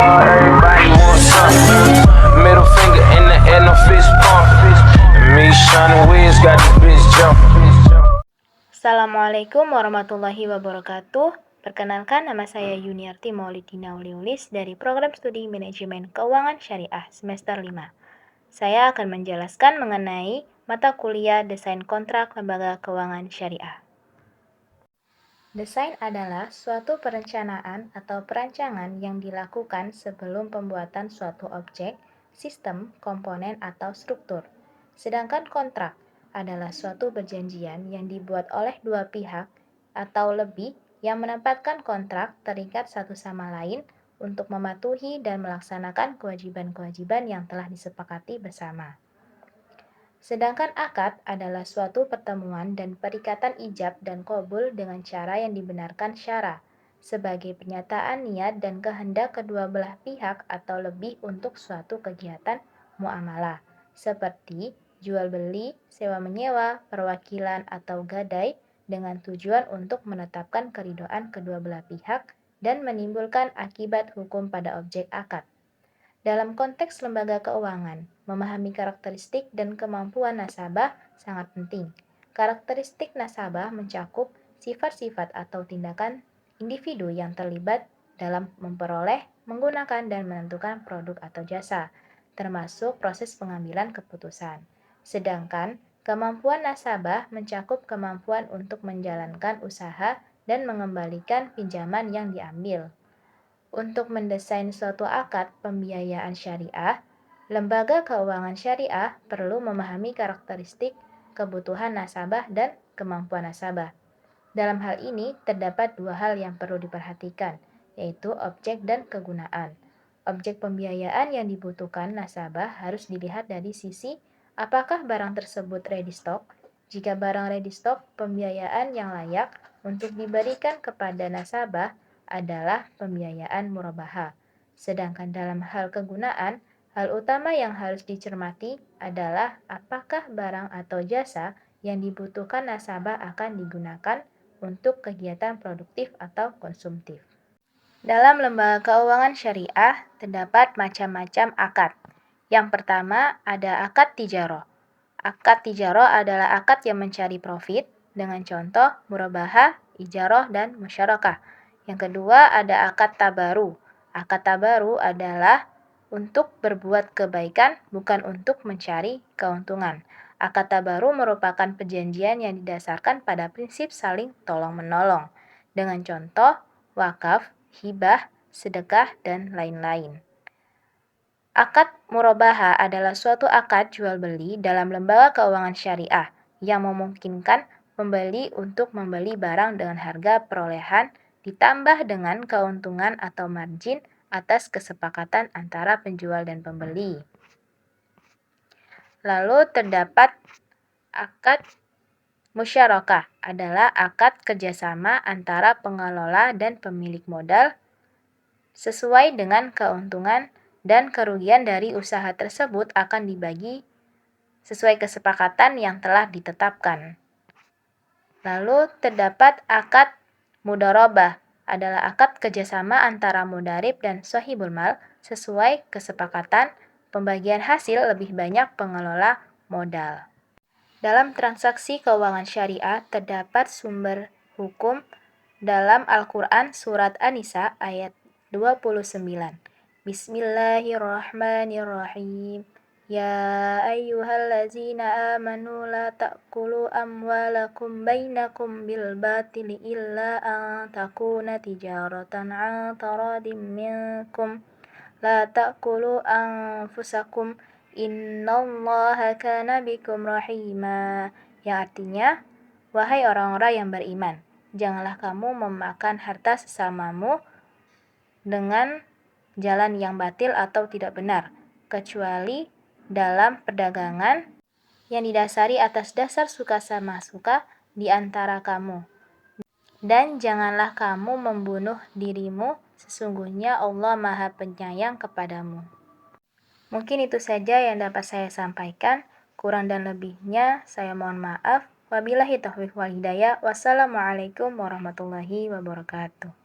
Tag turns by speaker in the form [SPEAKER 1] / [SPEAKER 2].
[SPEAKER 1] Everybody wants some. Middle finger in the air, no fist pump. And me, Sean Wiz, got this bitch jumping.
[SPEAKER 2] Assalamualaikum warahmatullahi wabarakatuh. Perkenalkan, nama saya Yuniarti Maulidina Uliulis dari Program Studi Manajemen Keuangan Syariah semester 5. Saya akan menjelaskan mengenai mata kuliah Desain Kontrak Lembaga Keuangan Syariah. Desain adalah suatu perencanaan atau perancangan yang dilakukan sebelum pembuatan suatu objek, sistem, komponen, atau struktur. Sedangkan kontrak adalah suatu perjanjian yang dibuat oleh dua pihak atau lebih yang menempatkan kontrak terikat satu sama lain untuk mematuhi dan melaksanakan kewajiban-kewajiban yang telah disepakati bersama. Sedangkan akad adalah suatu pertemuan dan perikatan ijab dan qabul dengan cara yang dibenarkan syara, sebagai pernyataan niat dan kehendak kedua belah pihak atau lebih untuk suatu kegiatan muamalah, seperti jual beli, sewa menyewa, perwakilan atau gadai, dengan tujuan untuk menetapkan keridhaan kedua belah pihak dan menimbulkan akibat hukum pada objek akad. Dalam konteks lembaga keuangan, memahami karakteristik dan kemampuan nasabah sangat penting. Karakteristik nasabah mencakup sifat-sifat atau tindakan individu yang terlibat dalam memperoleh, menggunakan, dan menentukan produk atau jasa, termasuk proses pengambilan keputusan. Sedangkan kemampuan nasabah mencakup kemampuan untuk menjalankan usaha dan mengembalikan pinjaman yang diambil. Untuk mendesain suatu akad pembiayaan syariah, lembaga keuangan syariah perlu memahami karakteristik, kebutuhan nasabah, dan kemampuan nasabah. Dalam hal ini, terdapat dua hal yang perlu diperhatikan, yaitu objek dan kegunaan. Objek pembiayaan yang dibutuhkan nasabah harus dilihat dari sisi apakah barang tersebut ready stock. Jika barang ready stock, pembiayaan yang layak untuk diberikan kepada nasabah adalah pembiayaan murabaha. Sedangkan dalam hal kegunaan, hal utama yang harus dicermati adalah apakah barang atau jasa yang dibutuhkan nasabah akan digunakan untuk kegiatan produktif atau konsumtif. Dalam lembaga keuangan syariah, terdapat macam-macam akad. Yang pertama, ada akad tijaroh. Akad tijaroh adalah akad yang mencari profit dengan contoh murabahah, ijaroh, dan musyarakah. Yang kedua, ada akad tabaru. Akad tabaru adalah untuk berbuat kebaikan, bukan untuk mencari keuntungan. Akad tabaru merupakan perjanjian yang didasarkan pada prinsip saling tolong-menolong, dengan contoh wakaf, hibah, sedekah, dan lain-lain. Akad murabaha adalah suatu akad jual beli dalam lembaga keuangan syariah yang memungkinkan pembeli untuk membeli barang dengan harga perolehan ditambah dengan keuntungan atau margin atas kesepakatan antara penjual dan pembeli. Lalu terdapat akad musyarakah adalah akad kerjasama antara pengelola dan pemilik modal sesuai dengan keuntungan dan kerugian dari usaha tersebut akan dibagi sesuai kesepakatan yang telah ditetapkan. Lalu terdapat akad mudharabah adalah akad kerjasama antara mudarib dan sahibul mal sesuai kesepakatan pembagian hasil lebih banyak pengelola modal. Dalam transaksi keuangan syariah terdapat sumber hukum dalam Al-Quran surat An-Nisa ayat 29. Bismillahirrahmanirrahim. Ya ayyuhallazina amanu la ta'kulu amwalakum bainakum bil batili illa an takuna tijaratan an taradim minkum. La ta'kulu anfusakum innallaha kana bikum rahima. Yang artinya, wahai orang-orang yang beriman, janganlah kamu memakan harta sesamamu dengan jalan yang batil atau tidak benar, kecuali dalam perdagangan yang didasari atas dasar suka sama suka di antara kamu. Dan janganlah kamu membunuh dirimu, sesungguhnya Allah Maha Penyayang kepadamu. Mungkin itu saja yang dapat saya sampaikan. Kurang dan lebihnya saya mohon maaf. Wabillahi taufiq wal hidayah. Wassalamualaikum warahmatullahi wabarakatuh.